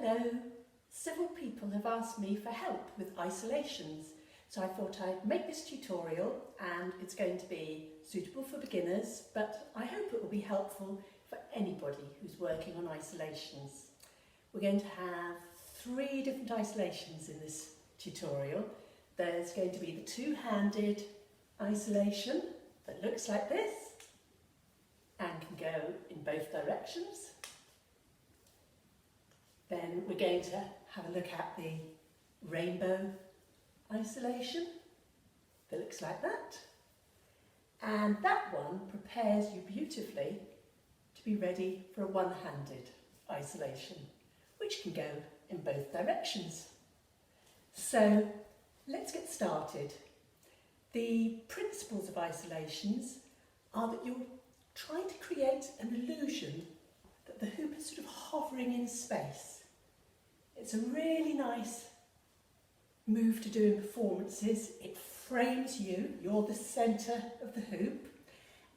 know several people have asked me for help with isolations, so I thought I'd make this tutorial, and it's going to be suitable for beginners, but I hope it will be helpful for anybody who's working on isolations. We're going to have 3 different isolations in this tutorial. There's going to be the two-handed isolation that looks like this and can go in both directions. Then we're going to have a look at the rainbow isolation that looks like that. And that one prepares you beautifully to be ready for a one-handed isolation, which can go in both directions. So let's get started. The principles of isolations are that you're trying to create an illusion that the hoop is sort of hovering in space. It's a really nice move to do in performances. It frames you, you're the centre of the hoop,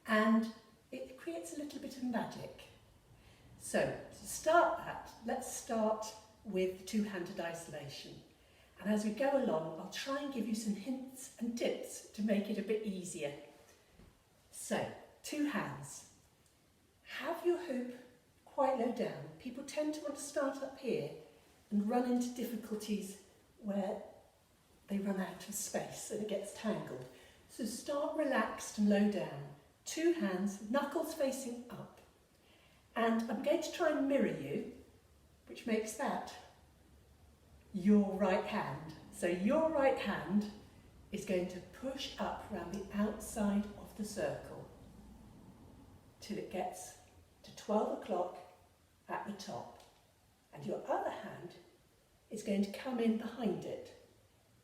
and it creates a little bit of magic. So to start that, let's start with the two-handed isolation. And as we go along, I'll try and give you some hints and tips to make it a bit easier. So, 2 hands. Have your hoop quite low down. People tend to want to start up here and run into difficulties where they run out of space and it gets tangled. So start relaxed and low down. 2 hands, knuckles facing up. And I'm going to try and mirror you, which makes that your right hand. So your right hand is going to push up around the outside of the circle till it gets to 12 o'clock at the top. And your other hand is going to come in behind it.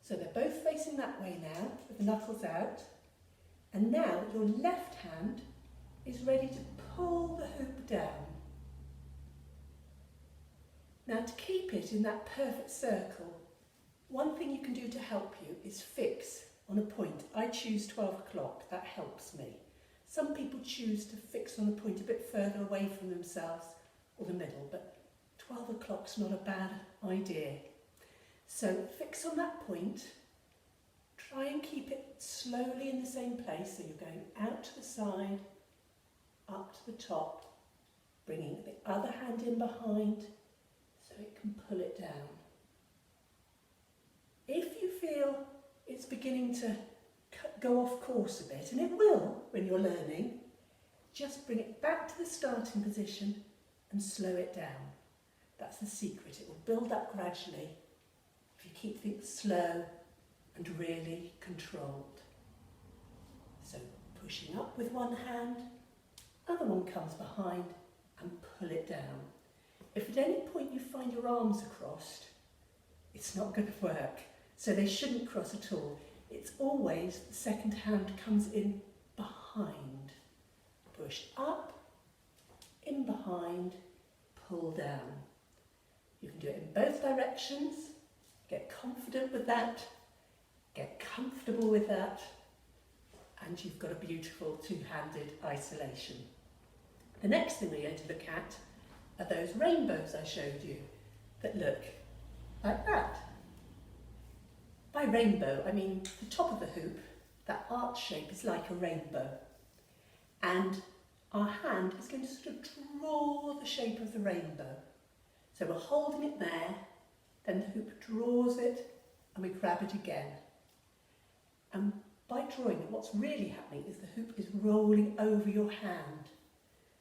So they're both facing that way now, with the knuckles out. And now your left hand is ready to pull the hoop down. Now to keep it in that perfect circle, one thing you can do to help you is fix on a point. I choose 12 o'clock, that helps me. Some people choose to fix on a point a bit further away from themselves or the middle, but 12 o'clock's not a bad idea. So fix on that point, try and keep it slowly in the same place, so you're going out to the side, up to the top, bringing the other hand in behind so it can pull it down. If you feel it's beginning to go off course a bit, and it will when you're learning, just bring it back to the starting position and slow it down. That's the secret. It will build up gradually if you keep things slow and really controlled. So pushing up with one hand, other one comes behind and pull it down. If at any point you find your arms are crossed, it's not going to work. So they shouldn't cross at all. It's always the second hand comes in behind. Push up, in behind, pull down. You can do it in both directions. Get confident with that. Get comfortable with that. And you've got a beautiful two-handed isolation. The next thing we're going to look at are those rainbows I showed you that look like that. By rainbow, I mean the top of the hoop, that arch shape is like a rainbow. And our hand is going to sort of draw the shape of the rainbow. So we're holding it there, then the hoop draws it, and we grab it again. And by drawing it, what's really happening is the hoop is rolling over your hand.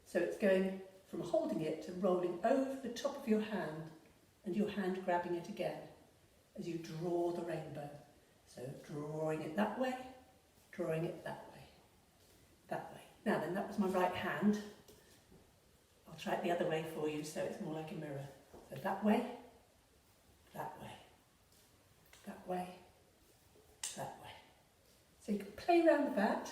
So it's going from holding it to rolling over the top of your hand, and your hand grabbing it again as you draw the rainbow. So drawing it that way, drawing it that way, that way. Now then, that was my right hand. I'll try it the other way for you so it's more like a mirror. So that way, that way, that way, that way. So you can play around with that,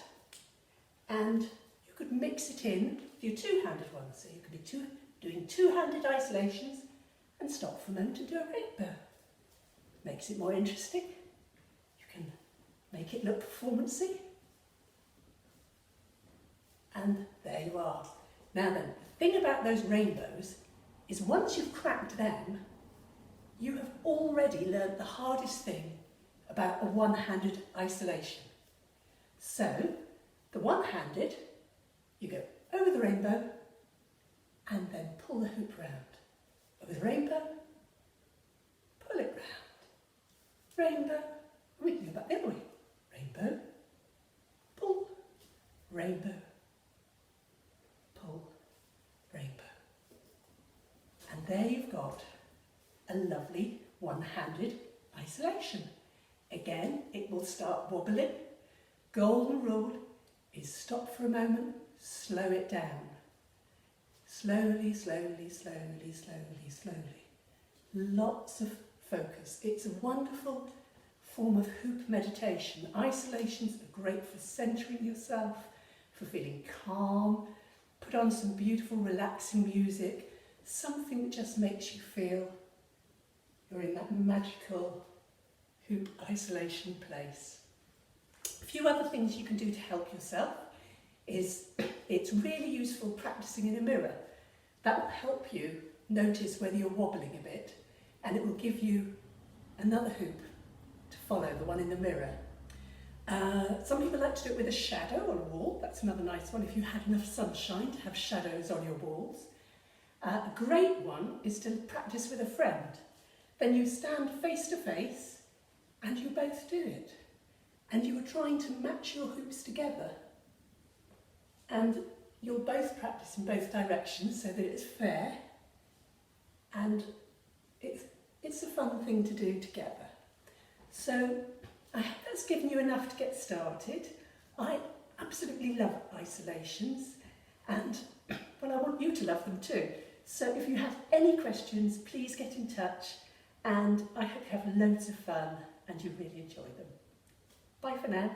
and you could mix it in with your two-handed one. So you could be doing two-handed isolations and stop for a moment and do a rainbow. Makes it more interesting. You can make it look performancey. And there you are. Now then, the thing about those rainbows is once you've cracked them, you have already learnt the hardest thing about a one-handed isolation. So, the one-handed, you go over the rainbow and then pull the hoop round. Over the rainbow, pull it round. Rainbow, we can go back the other way. Rainbow, pull, rainbow, pull, rainbow. And there you've got a lovely one-handed isolation. Again, it will start wobbling. Golden rule is stop for a moment, slow it down. Slowly, slowly, slowly, slowly, slowly. Lots of focus. It's a wonderful form of hoop meditation. Isolations are great for centering yourself, for feeling calm. Put on some beautiful relaxing music, something that just makes you feel you're in that magical hoop isolation place. A few other things you can do to help yourself is it's really useful practicing in a mirror. That will help you notice whether you're wobbling a bit, and it will give you another hoop to follow, the one in the mirror. Some people like to do it with a shadow on a wall. That's another nice one if you had enough sunshine to have shadows on your walls. A great one is to practice with a friend. Then you stand face to face and you both do it. And you are trying to match your hoops together. And you'll both practice in both directions so that it's fair. And it's a fun thing to do together. So I hope that's given you enough to get started. I absolutely love isolations, and well, I want you to love them too. So if you have any questions, please get in touch, and I hope you have loads of fun and you really enjoy them. Bye for now.